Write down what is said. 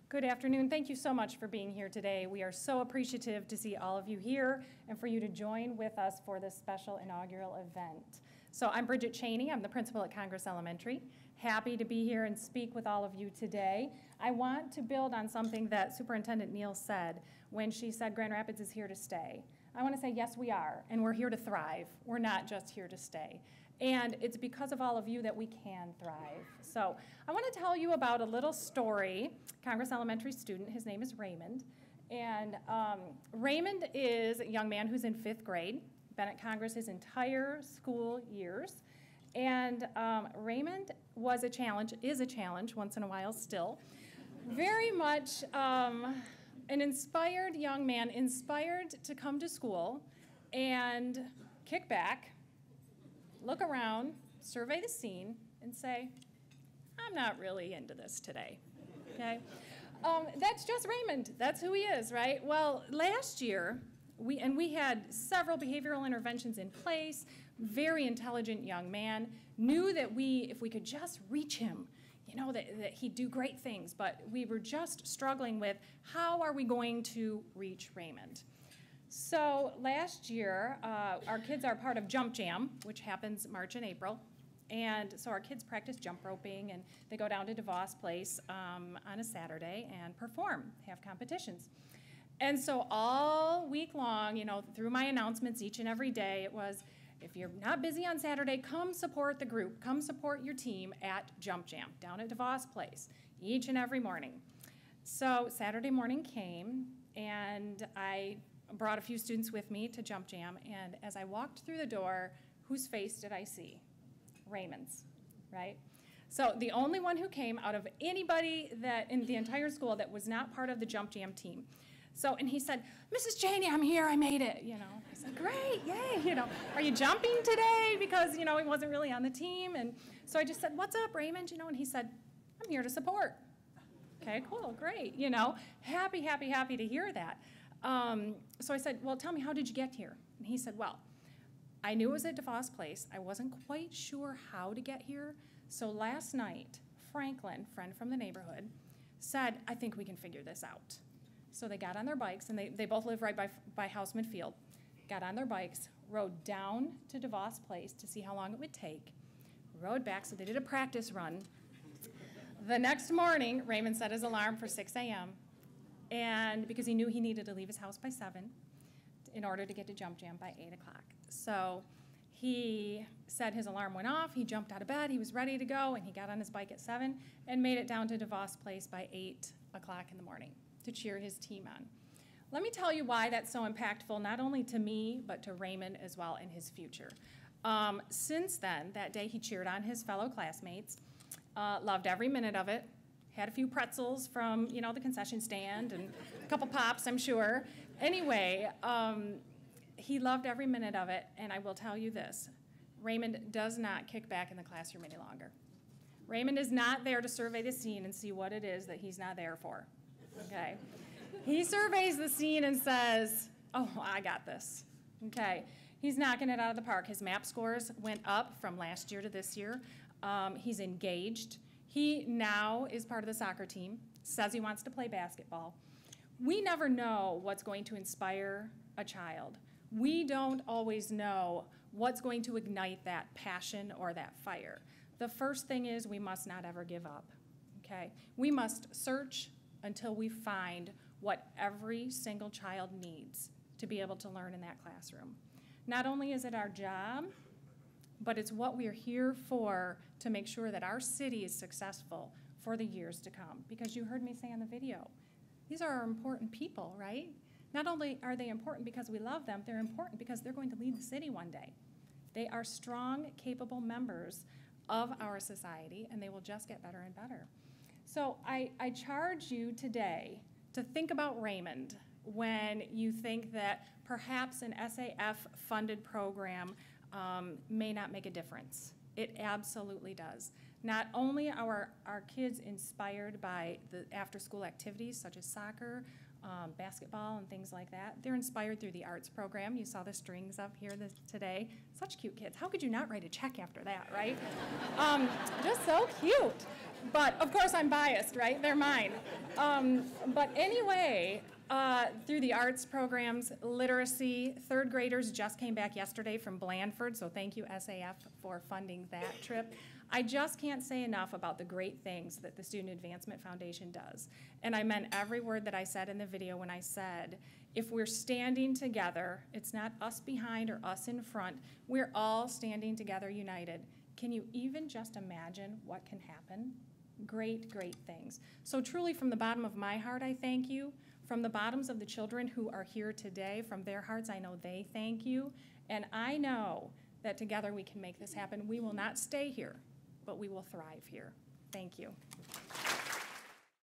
Good afternoon. Thank you so much for being here today. We are so appreciative to see all of you here and for you to join with us for this special inaugural event. So I'm Bridget Cheney. I'm the principal at Congress Elementary. Happy to be here and speak with all of you today. I want to build on something that Superintendent Neal said when she said Grand Rapids is here to stay. I want to say, yes, we are, and we're here to thrive. We're not just here to stay. And it's because of all of you that we can thrive. So I want to tell you about a little story. Congress Elementary student, his name is Raymond. And Raymond is a young man who's in 5th grade, been at Congress his entire school years. And Raymond was a challenge, is a challenge once in a while still. Very much an inspired young man, inspired to come to school and kick back, look around, survey the scene, and say, I'm not really into this today, okay? That's just Raymond. That's who he is, right? Well, last year, we had several behavioral interventions in place, very intelligent young man, knew that if we could just reach him, you know, that he'd do great things, but we were just struggling with how are we going to reach Raymond? So last year, our kids are part of Jump Jam, which happens March and April. And so our kids practice jump roping, and they go down to DeVos Place on a Saturday and perform, have competitions. And so all week long, you know, through my announcements each and every day, it was, if you're not busy on Saturday, come support the group, come support your team at Jump Jam, down at DeVos Place, each and every morning. So Saturday morning came, and I brought a few students with me to Jump Jam, and as I walked through the door, whose face did I see? Raymond's, right? So the only one who came out of anybody that in the entire school that was not part of the Jump Jam team. So, and he said, Mrs. Cheney, I'm here, I made it, you know. I said, great, yay, you know, are you jumping today? Because, you know, he wasn't really on the team. And so I just said, what's up, Raymond? You know, and he said, I'm here to support. Okay, cool, great, you know, happy to hear that. So I said, well, tell me, how did you get here? And he said, well, I knew it was at DeVos Place. I wasn't quite sure how to get here. So last night, Franklin, friend from the neighborhood, said, I think we can figure this out. So they got on their bikes, and they both live right by Houseman Field, got on their bikes, rode down to DeVos Place to see how long it would take, rode back, so they did a practice run. The next morning, Raymond set his alarm for 6 a.m., and because he knew he needed to leave his house by 7 in order to get to Jump Jam by 8 o'clock. So he said his alarm went off, he jumped out of bed, he was ready to go, and he got on his bike at 7 and made it down to DeVos Place by 8 o'clock in the morning to cheer his team on. Let me tell you why that's so impactful, not only to me, but to Raymond as well in his future. Since then, that day he cheered on his fellow classmates, loved every minute of it, had a few pretzels from, you know, the concession stand and a couple pops, I'm sure. Anyway, he loved every minute of it, and I will tell you this, Raymond does not kick back in the classroom any longer. Raymond is not there to survey the scene and see what it is that he's not there for, okay? He surveys the scene and says, oh, I got this, okay? He's knocking it out of the park. His MAP scores went up from last year to this year. He's engaged. He now is part of the soccer team, says he wants to play basketball. We never know what's going to inspire a child. We don't always know what's going to ignite that passion or that fire. The first thing is we must not ever give up, okay? We must search until we find what every single child needs to be able to learn in that classroom. Not only is it our job, but it's what we're here for to make sure that our city is successful for the years to come. Because you heard me say in the video, these are our important people, right? Not only are they important because we love them, they're important because they're going to lead the city one day. They are strong, capable members of our society, and they will just get better and better. So I charge you today to think about Raymond when you think that perhaps an SAF-funded program may not make a difference. It absolutely does. Not only are our kids inspired by the after-school activities such as soccer, basketball, and things like that, they're inspired through the arts program. You saw the strings up here today. Such cute kids. How could you not write a check after that, right? Just so cute. But of course I'm biased, right? They're mine. But anyway, through the arts programs, literacy, third graders just came back yesterday from Blandford, so thank you SAF for funding that trip. I just can't say enough about the great things that the Student Advancement Foundation does. And I meant every word that I said in the video when I said, if we're standing together, it's not us behind or us in front, we're all standing together united. Can you even just imagine what can happen? Great, great things. So truly from the bottom of my heart, I thank you. From the bottoms of the children who are here today, from their hearts, I know they thank you. And I know that together we can make this happen. We will not stay here, but we will thrive here. Thank you.